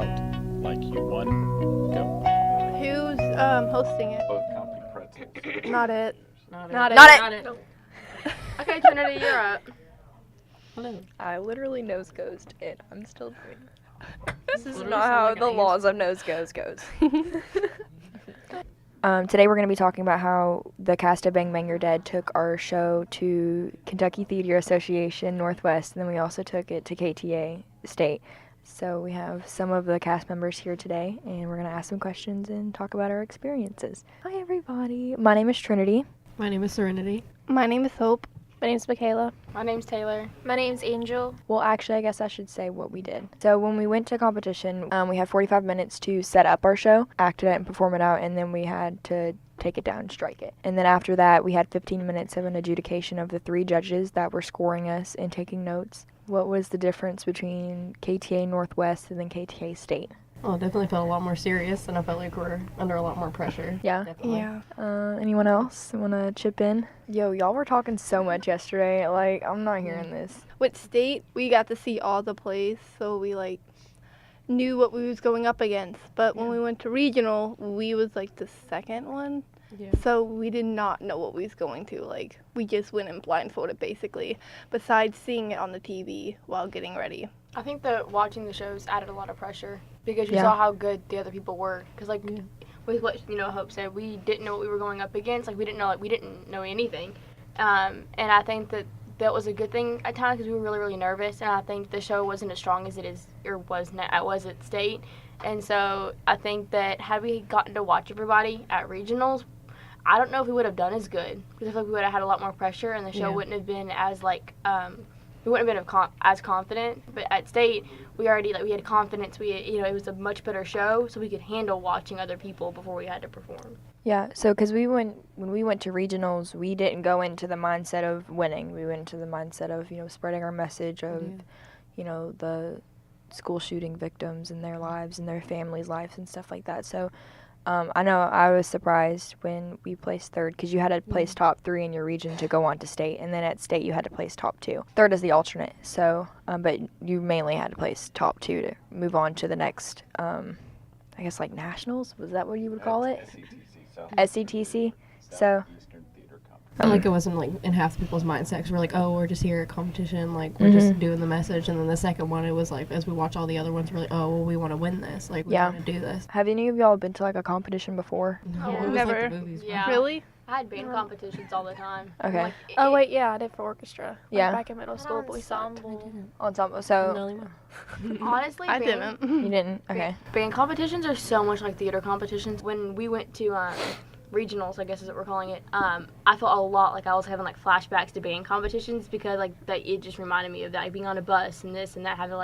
out. Like you won, go. Who's hosting it? Both company pretzels. Not it. Not it. Nope. Okay, Trinity, you're up. Hello. I literally nose ghosted it. I'm still doing it. This is Literally not sound how like the an laws of nose goes. Today we're going to be talking about how the cast of Bang Bang You're Dead took our show to Kentucky Theater Association Northwest, and then we also took it to KTA State. So we have some of the cast members here today, and we're going to ask some questions and talk about our experiences. Hi everybody. My name is Trinity. My name is Serenity. My name is Hope. My name's Michaela. My name's Taylor. My name's Angel. Well, actually, I guess I should say what we did. So when we went to competition, we had 45 minutes to set up our show, act it out, and perform it out, and then we had to take it down and strike it. And then after that, we had 15 minutes of an adjudication of the 3 judges that were scoring us and taking notes. What was the difference between KTA Northwest and then KTA State? Well, it definitely felt a lot more serious, and I felt like we're under a lot more pressure. Yeah? Definitely. Yeah. Anyone else want to chip in? Yo, y'all were talking so much yesterday. Like, I'm not hearing this. With state, we got to see all the plays, so we knew what we was going up against. But when we went to regional, we was the second one. Yeah. So we did not know what we was going to. We just went in blindfolded, basically, besides seeing it on the TV while getting ready. I think that watching the shows added a lot of pressure because you Yeah. saw how good the other people were. Because with what Hope said, we didn't know what we were going up against. We didn't know anything, and I think that was a good thing at times because we were really, really nervous. And I think the show wasn't as strong as it is or was at state. And so I think that had we gotten to watch everybody at regionals, I don't know if we would have done as good because I feel like we would have had a lot more pressure and the show wouldn't have been as we wouldn't have been as confident. But at state, we already we had confidence. It was a much better show, so we could handle watching other people before we had to perform. Yeah, so because when we went to regionals, we didn't go into the mindset of winning. We went into the mindset of spreading our message of the school shooting victims and their lives and their families' lives and stuff like that. So I know I was surprised when we placed third because you had to place top 3 in your region to go on to state, and then at state you had to place top 2. Third is the alternate, so but you mainly had to place top 2 to move on to the next, I guess nationals. Was that what you would call it? SCTC. So. Eastern Theater Company. I felt like it wasn't in half people's mindset because we're we're just here at competition, we're just doing the message. And then the second one, it was as we watch all the other ones, we're we want to win this. We want to do this. Have any of y'all been to a competition before? No, Yeah. it was Never. the movies. Yeah. Really? I had band competitions all the time. Okay. Oh wait, yeah, I did for orchestra. Yeah. Back in middle school, but we stopped. Ensemble. So No, Honestly, I band, didn't. you didn't. Okay. Band competitions are so much like theater competitions. When we went to regionals, I guess is what we're calling it, I felt a lot like I was having flashbacks to band competitions because that it just reminded me of that being on a bus and this and that, having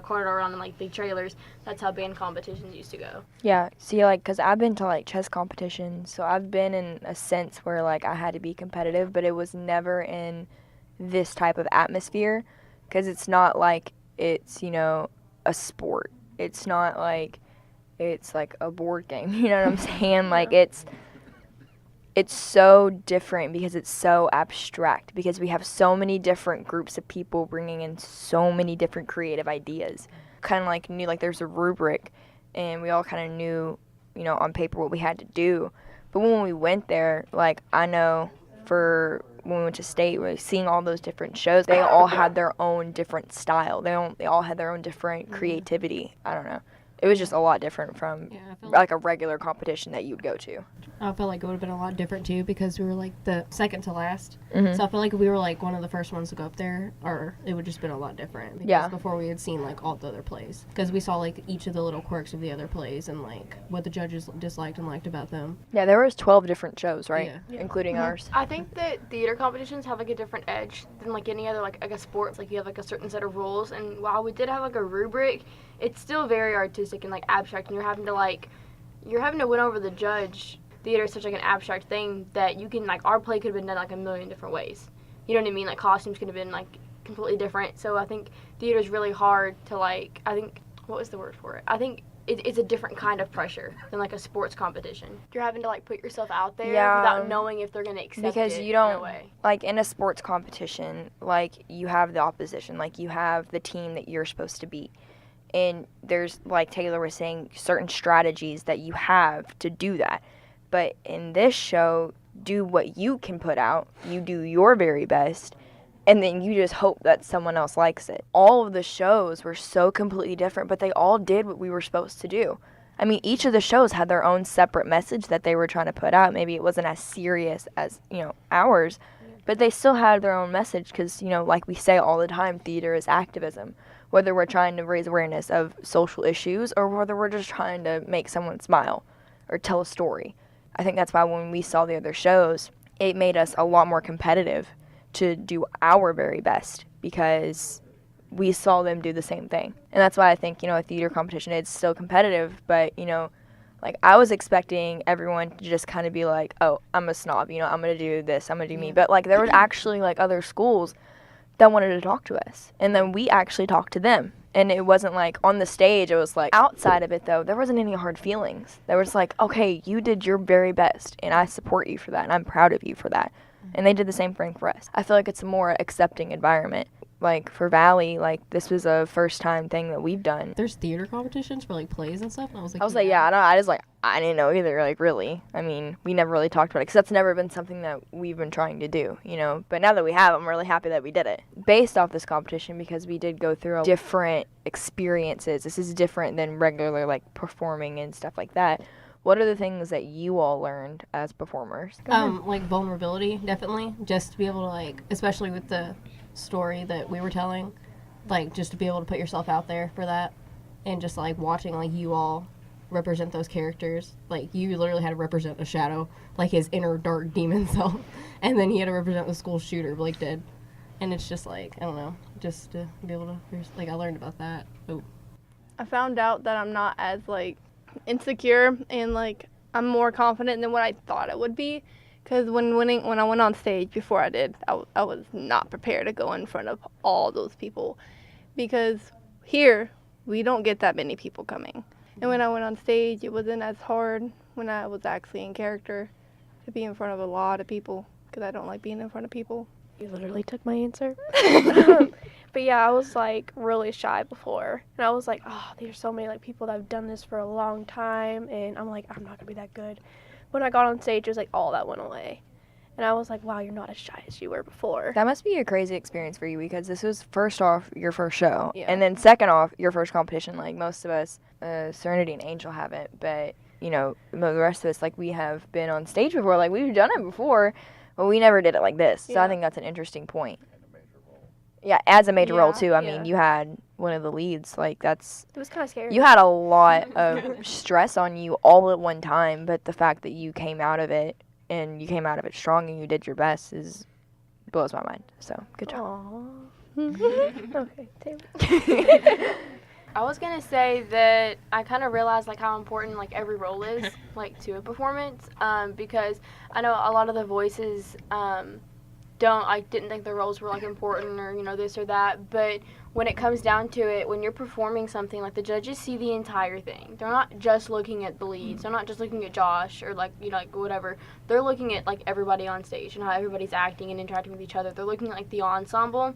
corridor around in big trailers. That's how band competitions used to go. Yeah. See, because I've been to chess competitions, so I've been in a sense where I had to be competitive, but it was never in this type of atmosphere because it's not it's a sport. It's not it's a board game. You know what I'm saying? It's so different because it's so abstract because we have so many different groups of people bringing in so many different creative ideas. Kind of knew there's a rubric and we all kind of knew, on paper what we had to do. But when we went there, I know for when we went to state, seeing all those different shows, they all had their own different style. They all had their own different creativity. I don't know. It was just a lot different from I felt a regular competition that you would go to. I felt like it would have been a lot different too because we were the second to last. Mhm. So I feel like if we were one of the first ones to go up there, or it would just been a lot different. Because Yeah. before we had seen all the other plays, because we saw each of the little quirks of the other plays and what the judges disliked and liked about them. Yeah, there was 12 different shows, right? Yeah. Including ours. I think that theater competitions have a different edge than any other a sport. You have a certain set of rules, and while we did have a rubric, it's still very artistic and abstract, and you're having to win over the judge. Theater is such an abstract thing that you can our play could have been done a million different ways. You know what I mean? Costumes could have been completely different. So I think theater is really hard to I think what was the word for it? I think it's a different kind of pressure than a sports competition. You're having to put yourself out there Yeah. without knowing if they're gonna accept Because it you don't in a way. in a sports competition, you have the opposition, you have the team that you're supposed to beat. And there's, like Taylor was saying, certain strategies that you have to do that. But in this show, do what you can put out. You do your very best. And then you just hope that someone else likes it. All of the shows were so completely different, but they all did what we were supposed to do. I mean, each of the shows had their own separate message that they were trying to put out. Maybe it wasn't as serious as, ours, but they still had their own message because, like we say all the time, theater is activism. Whether we're trying to raise awareness of social issues or whether we're just trying to make someone smile or tell a story. I think that's why when we saw the other shows, it made us a lot more competitive to do our very best because we saw them do the same thing. And that's why I think, a theater competition, it's still competitive, but, like I was expecting everyone to just kind of be like, oh, I'm a snob, I'm going to do this, I'm going to do me. But, like, there was actually, like, other schools that wanted to talk to us. And then we actually talked to them. And it wasn't like on the stage, it was like outside of it, though, there wasn't any hard feelings. There was like, okay, you did your very best, and I support you for that, and I'm proud of you for that. And they did the same thing for us. I feel like it's a more accepting environment. Like, for Valley, like, this was a first-time thing that we've done. There's theater competitions for, like, plays and stuff, and I was like, yeah, I didn't know either, like, really. I mean, we never really talked about it, because that's never been something that we've been trying to do, But now that we have, I'm really happy that we did it. Based off this competition, because we did go through different experiences, this is different than regular, like, performing and stuff like that. What are the things that you all learned as performers? like, vulnerability, definitely. Just to be able to, like, especially with the story that we were telling, like, just to be able to put yourself out there for that, and just, like, watching, like, you all represent those characters. Like, you literally had to represent a shadow, like, his inner dark demon self, and then he had to represent the school shooter, Blake did. And it's just, like, I don't know, just to be able to, like, I learned about that. Oh. I found out that I'm not as, like, insecure and, like, I'm more confident than what I thought it would be. Because when I went on stage before I did, I was not prepared to go in front of all those people. Because here, we don't get that many people coming. And when I went on stage, it wasn't as hard when I was actually in character to be in front of a lot of people. Because I don't like being in front of people. You literally took my answer. But yeah, I was like really shy before. And I was like, oh, there's so many like people that have done this for a long time. And I'm like, I'm not going to be that good. When I got on stage, it was like all that went away. And I was like, wow, you're not as shy as you were before. That must be a crazy experience for you because this was first off your first show. Yeah. And then second off, your first competition. Like most of us, Serenity and Angel haven't. But, the rest of us, like we have been on stage before. Like we've done it before, but we never did it like this. So I think that's an interesting point. Yeah, as a major role too. I mean, you had one of the leads. Like It was kind of scary. you had a lot of stress on you all at one time. But the fact that you came out of it and you came out of it strong and you did your best blows my mind. So good job. Okay, Taylor. I was gonna say that I kind of realized like how important like every role is like to a performance, because I know a lot of the voices didn't think the roles were like important or this or that, but when it comes down to it, when you're performing something, like the judges see the entire thing. They're not just looking at the leads. They're not just looking at Josh or like like whatever. They're looking at like everybody on stage and how everybody's acting and interacting with each other. They're looking at like the ensemble.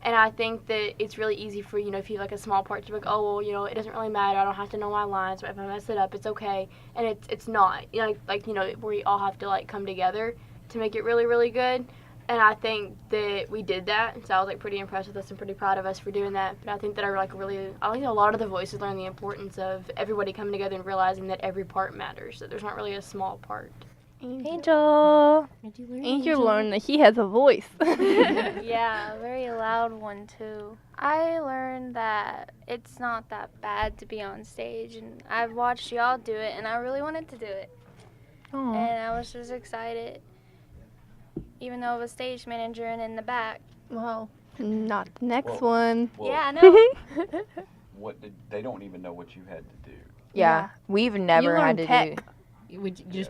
And I think that it's really easy for, if you have like a small part to be like, oh, well, it doesn't really matter. I don't have to know my lines. But if I mess it up, it's okay. And it's not. We all have to like come together to make it really, really good. And I think that we did that. So I was like pretty impressed with us and pretty proud of us for doing that. But I think that I think a lot of the voices learn the importance of everybody coming together and realizing that every part matters. That there's not really a small part. Angel. Angel learned that he has a voice. Yeah, a very loud one too. I learned that it's not that bad to be on stage, and I've watched y'all do it, and I really wanted to do it. Aww. And I was just excited, even though I was stage manager and in the back. Well, not the next one. Well, Yeah, I know. They don't even know what you had to do. Yeah, we've never had to do.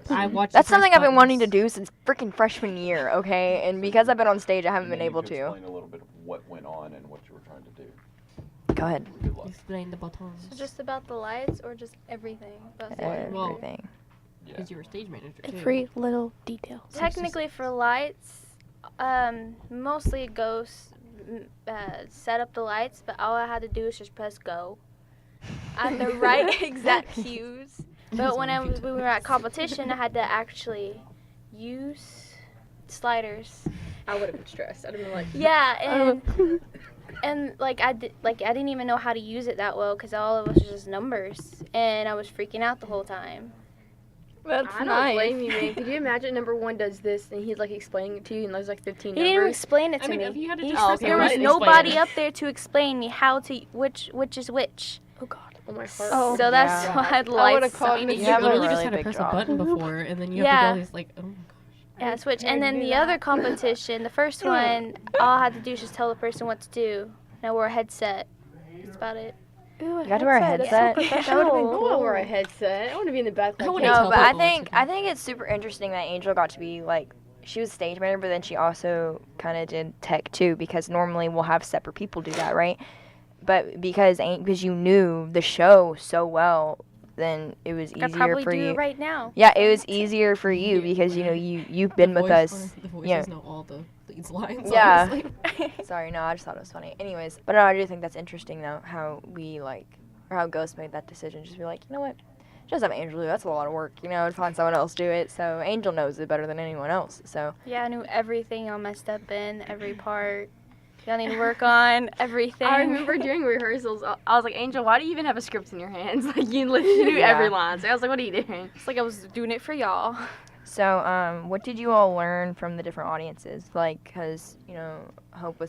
I watched. That's something I've been wanting to do since freaking freshman year, okay? And because I've been on stage, I haven't been able to. Explain a little bit of what went on and what you were trying to do. Go ahead. Good luck. Explain the buttons. So just about the lights or just everything? About the Everything. Yeah. Because you were stage manager too. every little detail. Technically, for lights, mostly it goes set up the lights, but all I had to do is just press go. on the right exact cues. But when we were at competition, I had to actually use sliders. I would have been stressed. I'd have been like, Yeah, and like I didn't even know how to use it that well because all of us was just numbers, and I was freaking out the whole time. That's I don't nice. blame you, man. Could you imagine number 1 does this and he's like explaining it to you and there's like 15 He didn't even numbers? explain it to I mean, me. if you had to He- just there write was it, nobody explain it. up there to explain me how to which is which. Oh God. Oh my heart. Oh. So that's Yeah. why I had I would've lights. called You Miss You have a literally really just had to big press job. a button before, and then you have Yeah. to do all these like, oh my gosh. Yeah, switch. And then the other competition, the first one, all I had to do was just tell the person what to do. And I wore a headset. That's about it. Ooh, You got to wear a That's headset? so That would have been professional. cool. Or a headset. I want to be in the back. I Like, wouldn't hey, tell No, but I people what think to do. I think it's super interesting that Angel got to be like she was stage manager, but then she also kind of did tech too because normally we'll have separate people do that, right? But because you knew the show so well, then it was I could easier probably for do you. it right now. Yeah, it was easier for you because you know you've been with us. The voices Yeah. know all these lines. Yeah. Honestly. Sorry, no, I just thought it was funny. Anyways, but no, I do think that's interesting though how we like or how Ghost made that decision. Just be like, you know what? Just have Angel do it. That's a lot of work, you know, to find someone else do it. So Angel knows it better than anyone else. So Yeah, I knew everything y'all messed up in, every part. Y'all need to work on everything. I remember during rehearsals, I was like, Angel, why do you even have a script in your hands? Like, you literally knew Yeah. every line. So I was like, what are you doing? It's like I was doing it for y'all. So, what did you all learn from the different audiences? Like, cause you know, Hope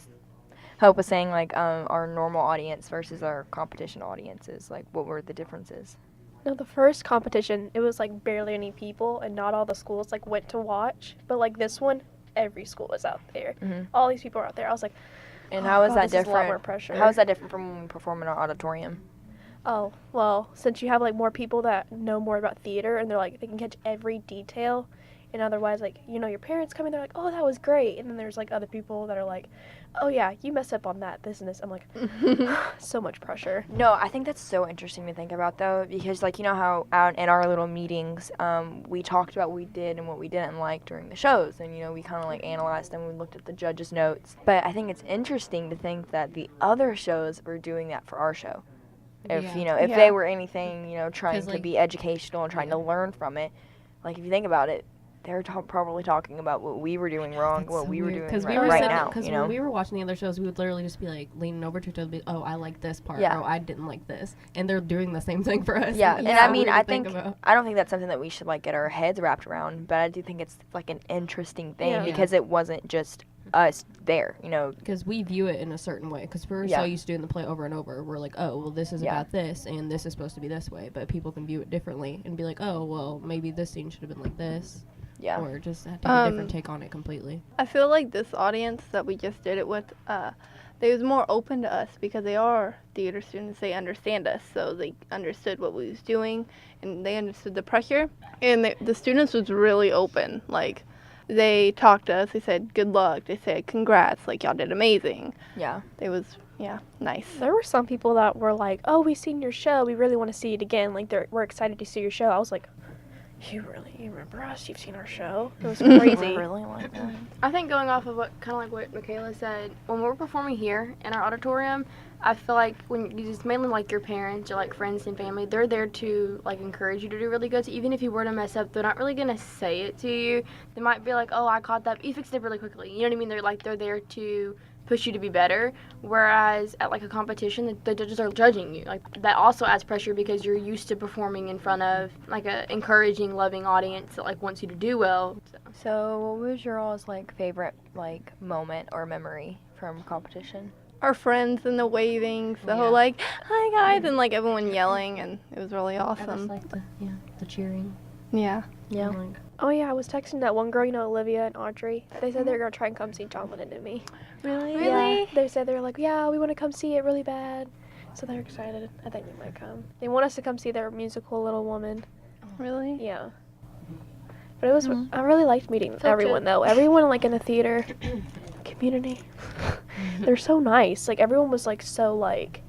was saying like our normal audience versus our competition audiences. Like, what were the differences? No, the first competition, it was like barely any people, and not all the schools like went to watch. But like this one, every school was out there. Mhm. All these people were out there. I was like, And oh, how is God, that this is a lot more different? pressure. How is that different from when we perform in our auditorium? Oh, well, since you have like more people that know more about theater and they're like they can catch every detail, and otherwise like you know your parents come in, they're like, oh, that was great, and then there's like other people that are like, oh yeah, you messed up on that, this and this. I'm like, so much pressure. No, I think that's so interesting to think about though, because like you know how out in our little meetings, we talked about what we did and what we didn't like during the shows, and you know we kind of like analyzed them. We looked at the judges' notes, but I think it's interesting to think that the other shows were doing that for our show. If Yeah. you know if Yeah. they were anything you know trying 'Cause, to like- be educational and trying to learn from it, like if you think about it, they're probably talking about what we were doing wrong, That's what so we were weird, doing we right, were right sitting- now. Because You know. when we were watching the other shows, we would literally just be like leaning over to each other, and be, oh, I like this part. Yeah. Oh, I didn't like this, and they're doing the same thing for us. Yeah, It's and so I mean, weird I to think think about. I don't think that's something that we should like get our heads wrapped around, but I do think it's like an interesting thing Yeah. because it wasn't just us there, you know. Because we view it in a certain way. Because we're Yeah. so used to doing the play over and over. We're like, oh, well, this is Yeah. about this, and this is supposed to be this way. But people can view it differently and be like, oh, well, maybe this scene should have been like this. Yeah. Or just take a different take on it completely. I feel like this audience that we just did it with, they was more open to us because they are theater students. They understand us, so they understood what we was doing, and they understood the pressure. And the students was really open. Like, they talked to us. They said good luck. They said congrats. Like y'all did amazing. Yeah. They was nice. There were some people that were like, oh, we seen your show, we really want to see it again. Like we're excited to see your show. I was like, you remember us? You've seen our show? It was crazy. Really like that. I think going off of what Michaela said, when we're performing here in our auditorium, I feel like when it's mainly like your parents or like friends and family, they're there to like encourage you to do really good. So even if you were to mess up, they're not really gonna say it to you. They might be like, "Oh, I caught that. You fixed it really quickly." You know what I mean? They're there to push you to be better. Whereas at like a competition, the judges are judging you. Like that also adds pressure because you're used to performing in front of like a encouraging, loving audience that like wants you to do well. So, what was your all's like favorite like moment or memory from competition? Our friends and the wavings, the Yeah. whole like, hi guys, and like everyone yelling, and it was really I just awesome. like the cheering. Yeah. Yeah. And, like, Oh yeah, I was texting that one girl, you know, Olivia and Audrey. They said they were gonna try and come see John Lennon and me. Really? Yeah, they said they were like, yeah, we want to come see it really bad. So they're excited. I think they might come. They want us to come see their musical Little Woman. Really? Yeah. But it was. I really liked meeting So everyone good. though. Everyone like in the theater community, they're so nice. Like everyone was like so like.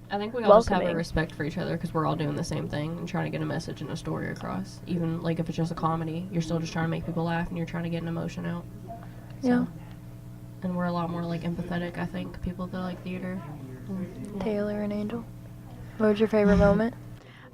I think we all just have a Welcoming. respect for each other because we're all doing the same thing and trying to get a message and a story across. Even like if it's just a comedy, you're still just trying to make people laugh and you're trying to get an emotion out. So, Yeah. And we're a lot more like empathetic, I think, people that like theater. Taylor and Angel. What was your favorite moment?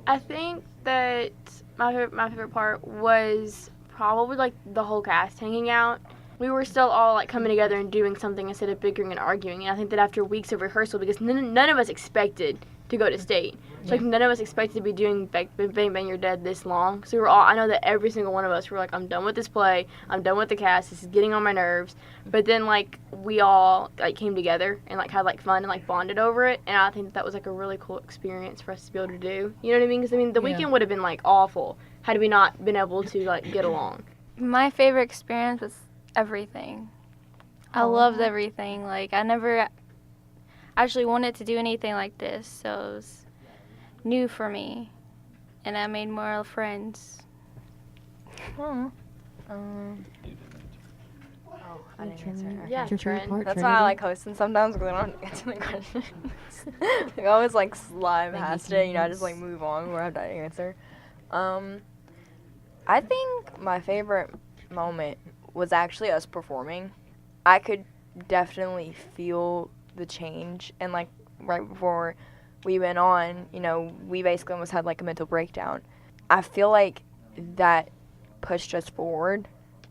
I think that my favorite part was probably like the whole cast hanging out. We were still all like coming together and doing something instead of bickering and arguing. And I think that after weeks of rehearsal, because none of us expected to go to state. So like none of us expected to be doing Bang Bang You're Dead this long. So we were all, I know that every single one of us were like, I'm done with this play. I'm done with the cast. This is getting on my nerves. But then like we all like came together and like had like fun and like bonded over it. And I think that was like a really cool experience for us to be able to do. You know what I mean? Because I mean the weekend would have been like awful had we not been able to like get along. My favorite experience was everything. I loved everything. Like, I never actually wanted to do anything like this, so it was new for me. And I made more friends. I didn't answer. Yeah, Trent. That's why I like hosting sometimes, because I don't answer the questions. I always like slide past it, you know, I just like move on where I have to answer. I think my favorite moment was actually us performing. I could definitely feel the change, and like right before we went on, you know, we basically almost had like a mental breakdown. I feel like that pushed us forward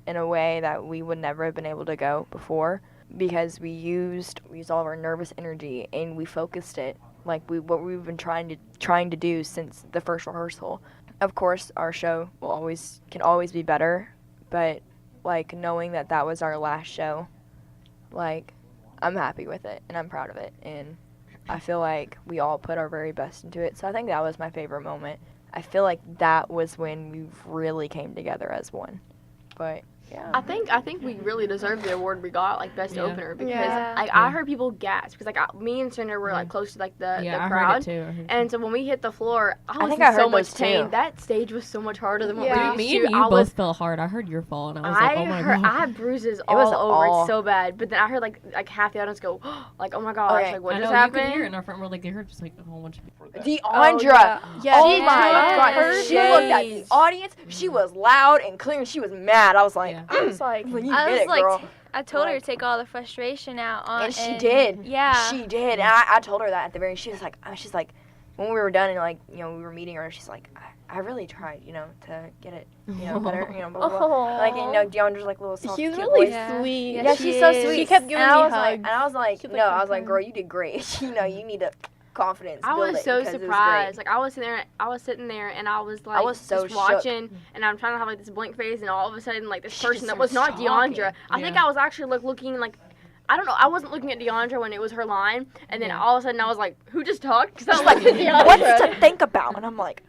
in a way that we would never have been able to go before, because we used all of our nervous energy and we focused it like what we've been trying to do since the first rehearsal. Of course, our show can always be better, but like knowing that was our last show, like I'm happy with it and I'm proud of it, and I feel like we all put our very best into it. So I think that was my favorite moment. I feel like that was when we really came together as one. But yeah, I think we really deserved the award we got, like best opener, because Yeah. like I heard people gasp because like me and Cinder were like close to like the I crowd, heard it too. and so when we hit the floor, I was think in I so heard much those pain. too. That stage was so much harder than what Yeah. we Me used and to. you I both was, fell hard. I heard your fall, and I was like, oh my god. I had bruises all was over. all- It's so bad. But then I heard like half the audience go, like, oh my gosh, Okay. like what I just know, you could hear it happened? in our front row, like they heard just like a whole bunch of people. Deandra. Yeah. Oh She my took god, her she looked at the audience. She was loud and clear, and she was mad. I was like, Yeah. I was like, well, you I did was it, like, girl. I told her Like- to take all the frustration out on And she did. Yeah. She did. And I told her that at the very. She's like, when we were done and like, you know, we were meeting her. She's like, I really tried, you know, to get it, you know, better, you know, blah blah blah. Like, you know, Deandra's like little soft, She's cute really voice. Yeah. sweet. Yeah, Yeah, she she's so is. sweet. She kept giving and I me was like, hugs. and I was like, She's no, like, I was like, "Okay." girl, you did great. You know, you need to confidence. I build was it so because it was surprised. great. Like I was sitting there, and I was like, was so just shook. watching, and I'm trying to have like this blank face, and all of a sudden, like this She person just that was not starts talking. Deandra. I think Yeah. I was actually like looking like. I don't know. I wasn't looking at Deandra when it was her line, and then all of a sudden I was like, "Who just talked?" Because I was like, Deandra. What's to think about? And I'm like,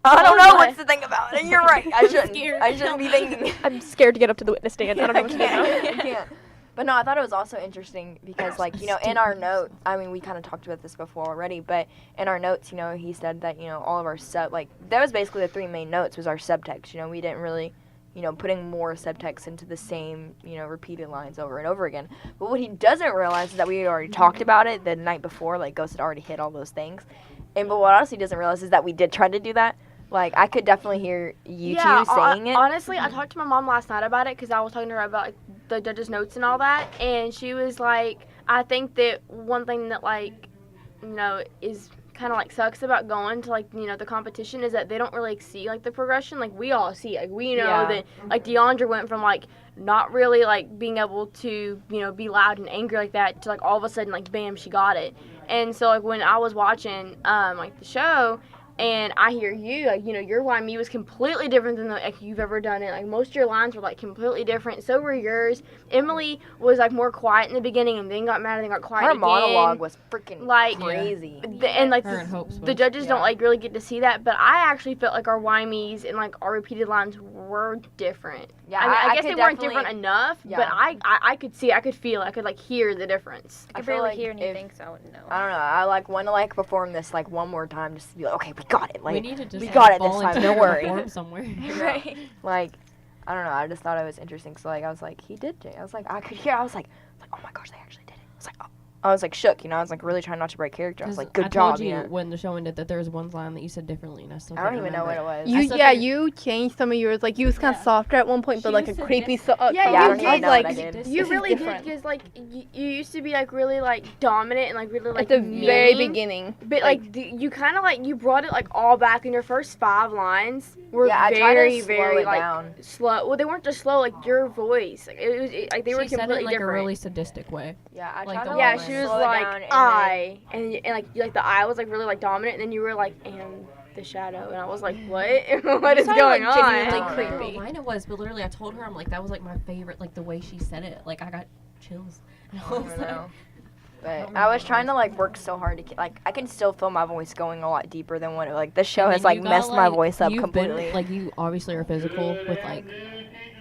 I don't know what to think about. And you're right. I shouldn't. I shouldn't be thinking. I'm scared to get up to the witness stand. I don't know what to do now. I can't. But no, I thought it was also interesting because, like, you know, in our note, I mean, we kind of talked about this before already, but in our notes, you know, he said that, you know, all of our that was basically the three main notes was our subtext. You know, we didn't really, you know, putting more subtext into the same, you know, repeated lines over and over again. But what he doesn't realize is that we had already talked about it the night before, like, Ghost had already hit all those things. But what else he doesn't realize is that we did try to do that. Like, I could definitely hear you two saying it. Honestly, I talked to my mom last night about it because I was talking to her about like, the judges' notes and all that, and she was like, I think that one thing that, like, you know, is kind of like sucks about going to, like, you know, the competition is that they don't really see like the progression. Like, we all see, like, we know Yeah. that like Deandra went from like not really like being able to, you know, be loud and angry like that to like all of a sudden like bam, she got it. And so like when I was watching like the show, and I hear you, like, you know, your why me was completely different than like you've ever done it. Like, most of your lines were, like, completely different. So were yours. Emily was, like, more quiet in the beginning and then got mad and then got quiet Her again. monologue was freaking Like- crazy. And, like, Her and Hope's the was. judges don't, Yeah. like, really get to see that. But I actually felt like our why me's and, like, our repeated lines were different. Yeah, I mean, I guess could they weren't definitely- different enough, Yeah. but I could see, I could feel, I could, like, hear the difference. I I could feel barely like hear if- anything, so I wouldn't know. I don't know. I like want to like perform this like one more time just to be like, okay, we got it. Like, we need to just we got it this volunteer time. Don't to worry. perform somewhere. Right. Like, I don't know. I just thought it was interesting. So like, I was like, he did it. I was like, I could hear. I was like, oh my gosh, they actually did it. I was like, oh, I was like shook, you know. I was like really trying not to break character. I was 'Cause like, good I job, told you know. when the show ended that there was one line that you said differently, and I still I can't don't even know what remember it was. You still yeah, think- you changed some of yours. Like you was kind of softer at one point, but She like a was said creepy. this- So Yeah, Yeah, I you don't did, even know like what I did. You This is really did different. because like you used to be like really like dominant and like really like at the very mean, beginning. But like you kind of like you brought it like all back in your first 5 lines were Yeah, I tried very to slow very it like down. slow. Well, they weren't just slow. Like your voice, like it was like they were She said it completely in like different. a really sadistic way. Yeah, I Like tried the to Yeah, one she line. was slow it like down, and I, and like the I was like really like dominant, and then you were like and the shadow, and I was like what? What is going on? genuinely I don't know creepy. what line it was, but literally I told her, I'm like, that was like my favorite, like the way she said it. Like I got chills. And I I was don't like, know. But remember I was what it trying to was. like work so hard to like I can still feel my voice going a lot deeper than what like the show and has then like you got, messed my like, voice up you've completely. Been, like you obviously are physical with like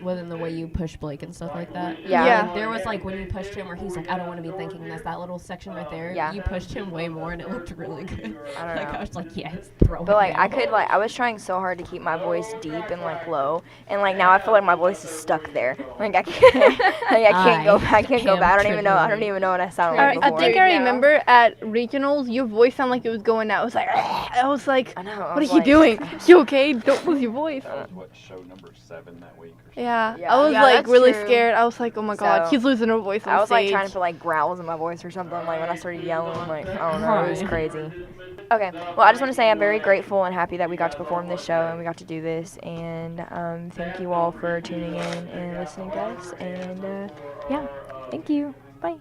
within the way you push Blake and stuff like that. Yeah. Yeah. Like, there was like when you pushed him where he's like, I don't want to be thinking this, that little section right there. Yeah. You pushed him way more and it looked really good. I don't like know. I was like, yes, throw But it like I down. could like I was trying so hard to keep my voice deep and like low, and like now I feel like my voice is stuck there. Like I can't, like, I can't go back. I don't even know. I don't even know what I sound like I before. think Dude, I now. remember at regionals, your voice sounded like it was going out. It was like, I was like, I know. I what was are you like- doing? You okay? Don't lose your voice. That was what, show number 7 that week or something? Yeah, Yeah. I was Yeah, like that's really true. scared. I was like, oh my god, So, she's losing her voice on I was like stage. trying to put like growls in my voice or something. Like when I started yelling, like I don't know, it was Right. crazy. Okay, well I just want to say I'm very grateful and happy that we got to perform this show and we got to do this. And thank you all for tuning in and listening to us. And yeah, thank you. Bye.